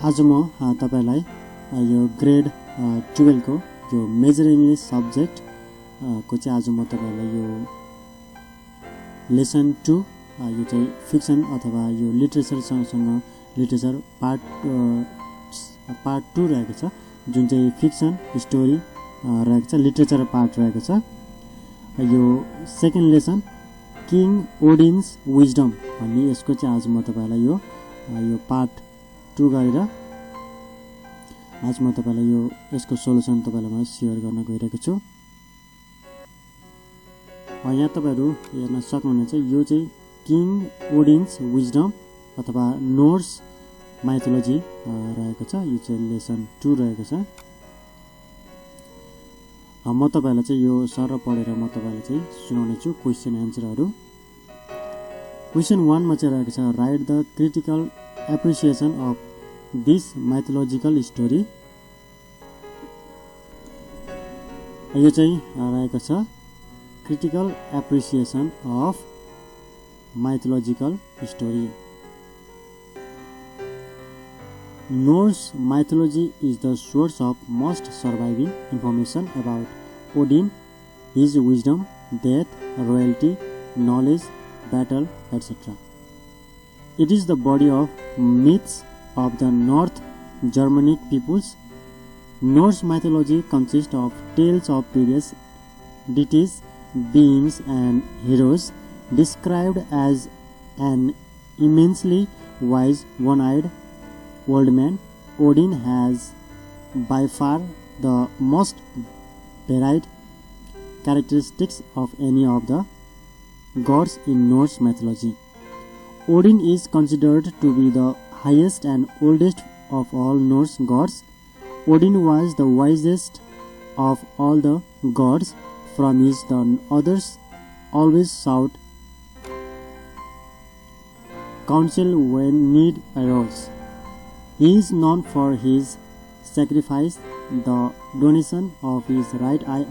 आज म तपाईलाई यो ग्रेड 12 को यो मेजर इंग्लिश सब्जेक्ट को चाहिँ आज म तपाईलाई यो लेसन 2 यो चाहिँ फिक्सन अथवा यो लिटरेचर सँग लिटरेचर पार्ट 2 रहेको छ, जुन चाहिँ फिक्सन स्टोरी रहेको छ, लिटरेचर पार्ट रहेको छ। यो सेकेन्ड लेसन किङ ओडिन्स विजडम भन्ने यसको चाहिँ आज म तपाईलाई यो पार्ट 2 गरेर आज म तपाईलाई यो यसको सोलुसन तपाईलाई म शेयर गर्न गइरहेको छु। यहाँ तपाईहरु हेर्न सक्नुहुनेछ, यो चाहिँ किङ ओडिन्स विजडम अथवा नोर्स माइथोलोजी रहेको छ। यो चाहिँ लेसन 2 रहेको छ। म तपाईलाई चाहिँ यो सर पढेर म तपाईलाई चाहिँ सुनाउने छु क्वेशन एन्सरहरु। क्वेशन 1 मा चाहिँ रहेको छ, right the critical appreciation of this mythological story. यो चाहिँ रहेको छ critical appreciation of mythological story. Norse mythology is the source of most surviving information about Odin, his wisdom, death, royalty, knowledge, battle, etc. It is the body of myths of the North Germanic peoples. Norse mythology consists of tales of various deities, beings, and heroes described as an immensely wise one-eyed old man. Odin has by far the most varied characteristics of any of the gods in Norse mythology. Odin is considered to be the highest and oldest of all Norse gods. Odin was the wisest of all the gods. From his the others always sought counsel when need arose. He is known for his sacrifice, the donation of his right eye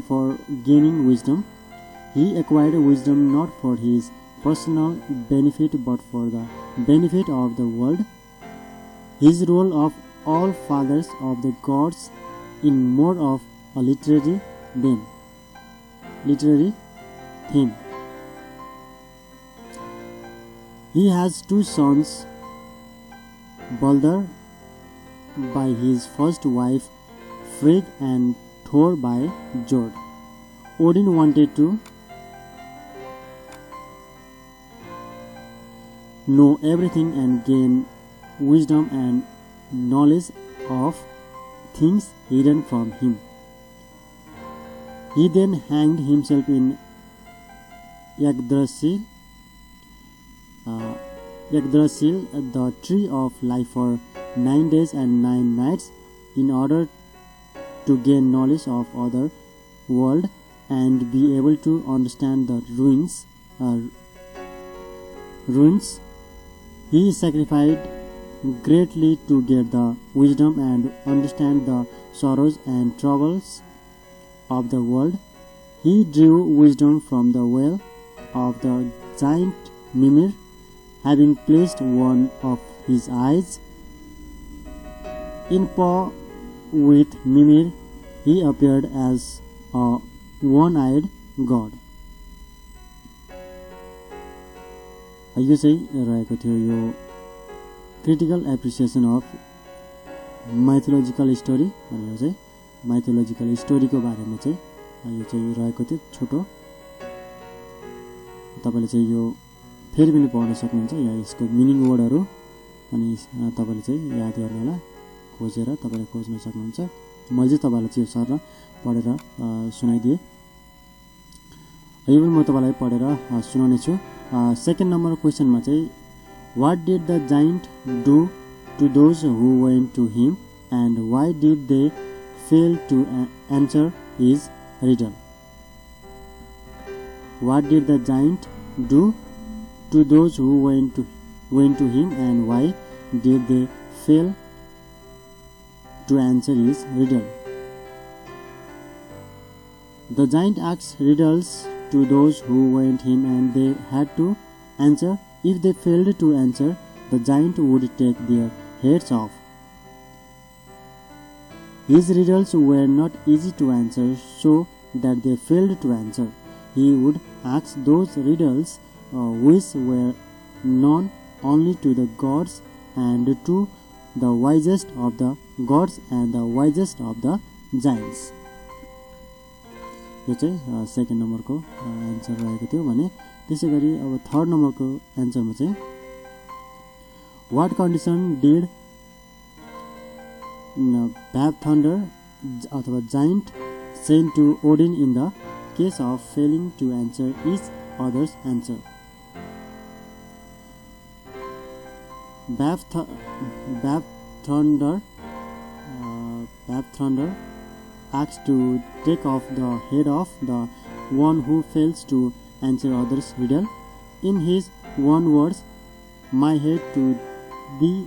for gaining wisdom. He acquired wisdom not for his personal benefit but for the benefit of the world. His role of all fathers of the gods in more of a literary theme. He has two sons, Balder by his first wife Frigg and Thor by Jord. Odin wanted to know everything and gain wisdom and knowledge of things hidden from him. He then hanged himself in Yggdrasil, the tree of life, for 9 days and 9 nights in order to gain knowledge of other world and be able to understand the ruins. He sacrificed greatly to get the wisdom and understand the sorrows and troubles of the world. He drew wisdom from the well of the giant Mimir. Having placed one of his eyes in paw with Mimir, he appeared as a one-eyed god. यो चाहिँ रहेको थियो यो critical appreciation of mythological story भनेर चाहिँ mythological स्टोरीको बारेमा चाहिँ यो चाहिँ रहेको थियो छोटो। तपाईले चाहिँ यो फेरि पनि पढ्न सक्नुहुन्छ, या यसको मिनिङ वर्डहरु अनि तपाईले चाहिँ याद गर्न होला, खोजेर तपाईले खोज्न सक्नुहुन्छ। मैले चाहिँ तपाईलाई चाहिँ सर पढेर सुनाइदिए। यो पनि म तपाईलाई पढेर सुनाउने छु। सेकेन्ड नम्बर क्वेशनमा चाहिँ, what did the giant do to those who went to him and why did they fail to answer his riddle? What did the giant do to those who went to him and why did they fail to answer his riddle? The giant asked riddles to those who went him and they had to answer. If they failed to answer, the giant would take their heads off. His riddles were not easy to answer, so that they failed to answer. He would ask those riddles which were known only to the gods and to the wisest of the gods and the wisest of the giants. यो चाहिँ second नम्बरको answer रहेको थियो भने त्यसैगरी अब third नम्बरको एन्सरमा चाहिँ what condition did Vafthrudnir अथवा giant send to Odin in the case of failing to answer each other's answer. Vafthrudnir asks to take off the head of the one who fails to answer others' riddle. In his own words, my head to thee,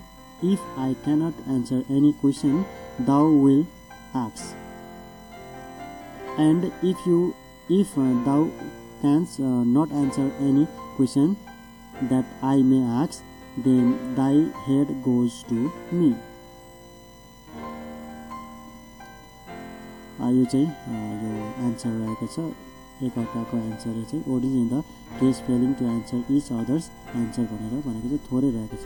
if I cannot answer any question, thou will ask. And if thou canst not answer any question that I may ask, then thy head goes to me. यो चाहिँ यो answer रहेको छ. एकअर्काको answer चाहिँ Odin in the case failing to answer each other's answer भनेर भनेको चाहिँ थोरै रहेको छ.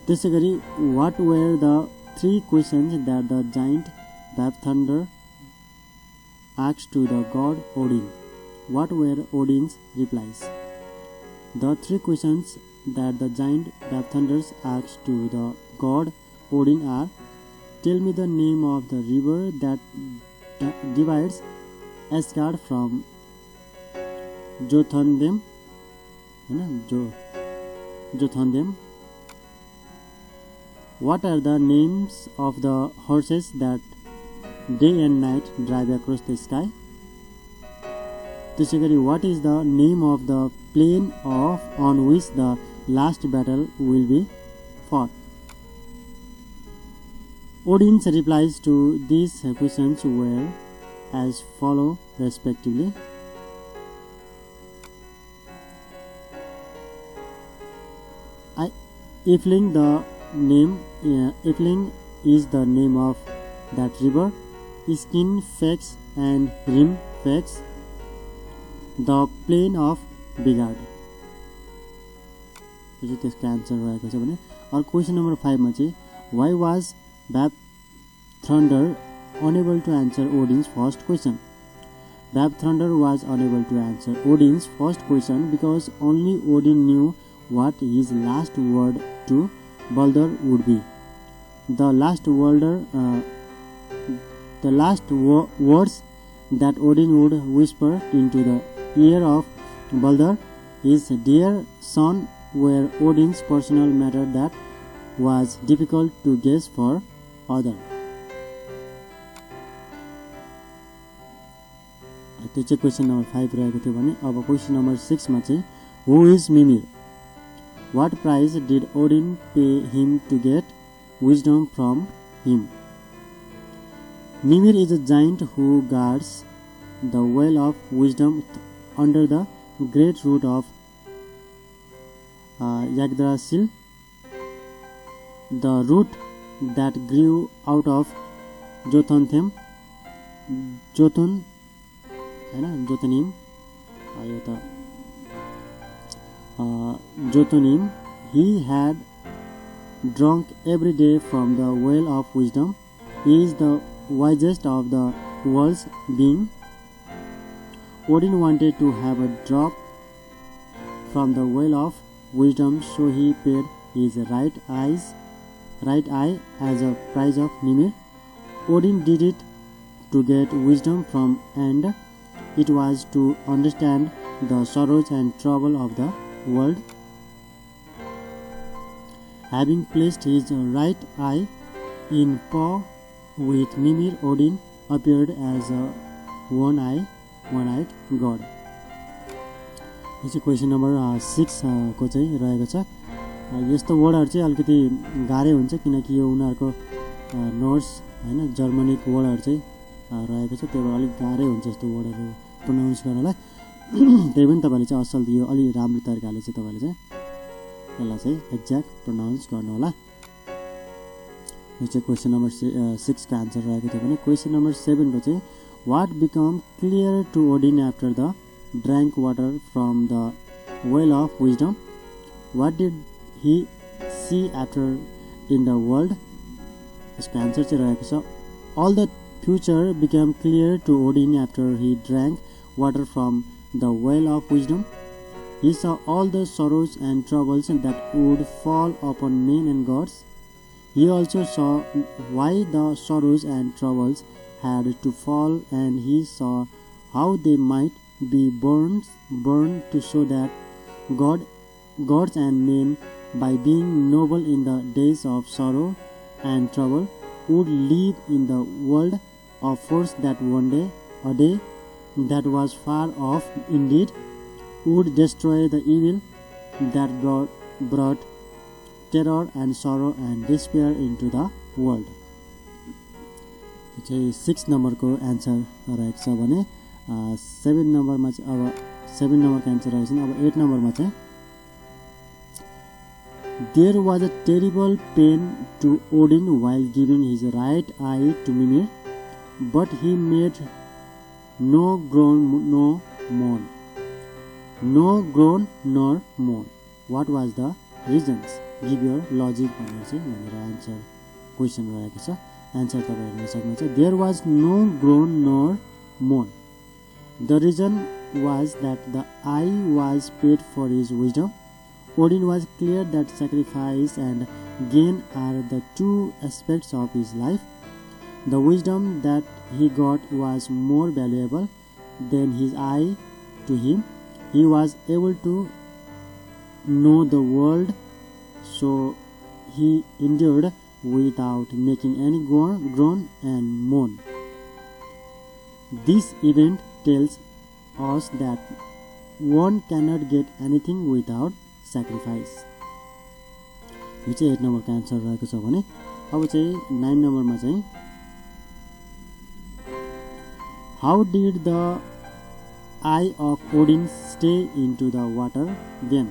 त्यसै गरी what were the 3 questions that the giant Vafthrudnir asked to the god Odin. What were Odin's replies? The 3 questions that the giant Vafthrudnir asked to the god Odin are: Tell me the name of the river that divides Asgard from Jotunheim. Jotunheim. What are the names of the horses that day and night drive across the sky? त्यसैगरी what is the name of the plain on which the last battle will be fought? Odin's replies to these questions were as follow respectively. Ifling is the name of that river. Skin Fex and Rim Fex, the plain of Bigard. यो चाहिँ त्यसको answer रहेको छ भने. अरू question number 5 मा चाहिँ why was Vap Thunder unable to answer Odin's first question? Vap Thunder was unable to answer Odin's first question because only Odin knew what his last word to Baldur would be. The last words that Odin would whisper into the ear of Baldur is "Dear son" were Odin's personal matter that was difficult to guess for other. त्यो चाहिँ question number 5 रहेको थियो भने अब question number 6 मा चाहिँ हु is मिमिर? What price did Odin pay him to get wisdom from him? Mimir is a giant who guards the well of wisdom under the great root of Yggdrasil. The root that grew out of Jotunheim, Jotunheim, he had drunk every day from the well of wisdom. He is the wisest of the world's being. Odin wanted to have a drop from the well of wisdom, so he paid his right eye as a price of Mimir. Odin did it to get wisdom from, and it was to understand the sorrows and trouble of the world. Having placed his right eye in paw with Mimir, Odin appeared as a one-eyed god. यो चाहिँ question number 6 को चाहिँ रहेको छ. यस्तो वर्डहरु चाहिँ अलिकति गाह्रै हुन्छ किनकि यो उनीहरुको नोट्स हैन जर्मनिक वर्डहरु चाहिँ रहेको छ, त्यही भएर अलिक गाह्रै हुन्छ यस्तो वर्डहरु प्रोनाउन्स गर्नलाई. त्यही पनि तपाईले चाहिँ असल यो अलि राम्रो तरिकाले चाहिँ तपाईले चाहिँ यसलाई चाहिँ एक्ज्याक्ट प्रोनाउन्स गर्नु होला। यो चाहिँ क्वेशन नम्बर 6 को आन्सर रहेको थियो भने क्वेशन नम्बर 7 को चाहिँ what become clear to Odin after the drank water from the well of wisdom what did he see after in the world. यसको आन्सर चाहिँ रहेको छ all the future became clear to Odin after he drank water from the well of wisdom. He saw all the sorrows and troubles that would fall upon men and gods. He also saw why the sorrows and troubles had to fall, and he saw how they might be burned to show that gods and men, by being noble in the days of sorrow and trouble, would live in the world of force that one day, a day that was far off indeed, would destroy the evil that brought terror and sorrow and despair into the world. 6 नम्बरको answer रहेको छ भने 7 नम्बरमा चाहिँ अब 7 नम्बरको answer रहेको छ। अब 8 नम्बरमा चाहिँ There was a terrible pain to Odin while giving his right eye to Mimir, but he made no groan nor moan. What was the reasons? Give your logic भनेर चाहिँ यहाँनिर आन्सर क्वेशन रहेको छ। आन्सर तपाईहरु हेर्न सक्नुहुन्छ। There was no groan nor moan. The reason was that the eye was paid for his wisdom. Odin was clear that sacrifice and gain are the two aspects of his life. The wisdom that he got was more valuable than his eye to him. He was able to know the world, so he endured without making any groan and moan. This event tells us that one cannot get anything without sacrifice. यो चाहिँ 8 नम्बरको answer रहेको छ भने अब चाहिँ 9 नम्बरमा चाहिँ How did the eye of Odin stay into the water then?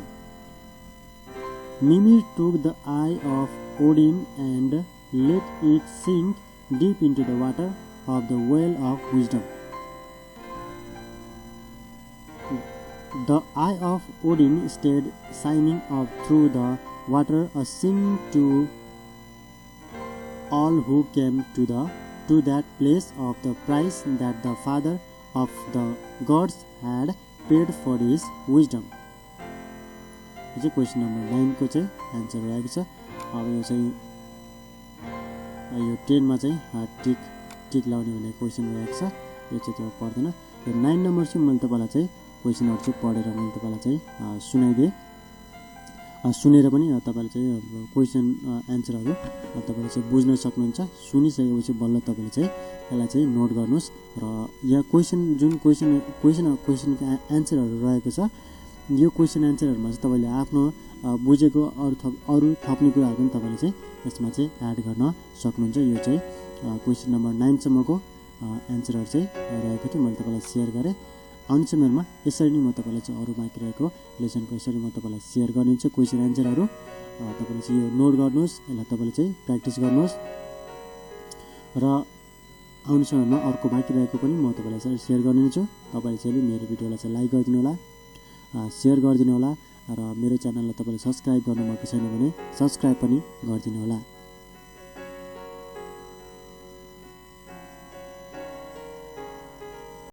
Mimir took the eye of Odin and let it sink deep into the water of the well of wisdom. The eye of Odin stayed shining up through the water, a sign to all who came to that place of the price that the father of the gods had paid for his wisdom. यो चाहिँ question number 9 को चाहिँ answer रहेको छ। अब यो चाहिँ यो 10 मा चाहिँ टिक लाउने भन्ने क्वेशन रहेको छ। यो चाहिँ त्यो पर्दैन। यो 9 नम्बर चाहिँ मैले तपाईलाई चाहिँ क्वेशनहरु चाहिँ पढेर मैले तपाईलाई चाहिँ सुनाइदिए। सुनेर पनि तपाईले चाहिँ क्वेशन आन्सरहरु तपाईले चाहिँ बुझ्न सक्नुहुन्छ। सुनिसकेपछि बल्ल तपाईले चाहिँ यसलाई चाहिँ नोट गर्नुस् र यहाँ क्वेशनको आन्सरहरु रहेको छ। यो क्वेशन आन्सरहरुमा चाहिँ तपाईले आफ्नो बुझेको अरु थप्ने कुराहरु पनि तपाईले चाहिँ यसमा चाहिँ एड गर्न सक्नुहुन्छ। यो चाहिँ क्वेशन नम्बर 9 सम्मको आन्सरहरु चाहिँ रहेको थियो, मैले तपाईलाई शेयर गरे। आउने समयमा यसरी नै म तपाईलाई चाहिँ अरु बाँकी रहेको लेसनको यसरी म तपाईलाई शेयर गर्नेछु क्वेशन आन्सरहरु। तपाईले चाहिँ यो नोट गर्नुस्, यसलाई तपाईले चाहिँ प्र्याक्टिस गर्नुस् र आउने समयमा अर्को बाँकी रहेको पनि म तपाईलाई चाहिँ शेयर गर्नेछु। तपाईले चाहिँ मेरो भिडियोलाई चाहिँ लाइक गरिदिनु होला, शेयर गरिदिनु होला र मेरो च्यानललाई तपाईले सब्स्क्राइब गर्नुभएको छैन भने सब्स्क्राइब पनि गरिदिनु होला।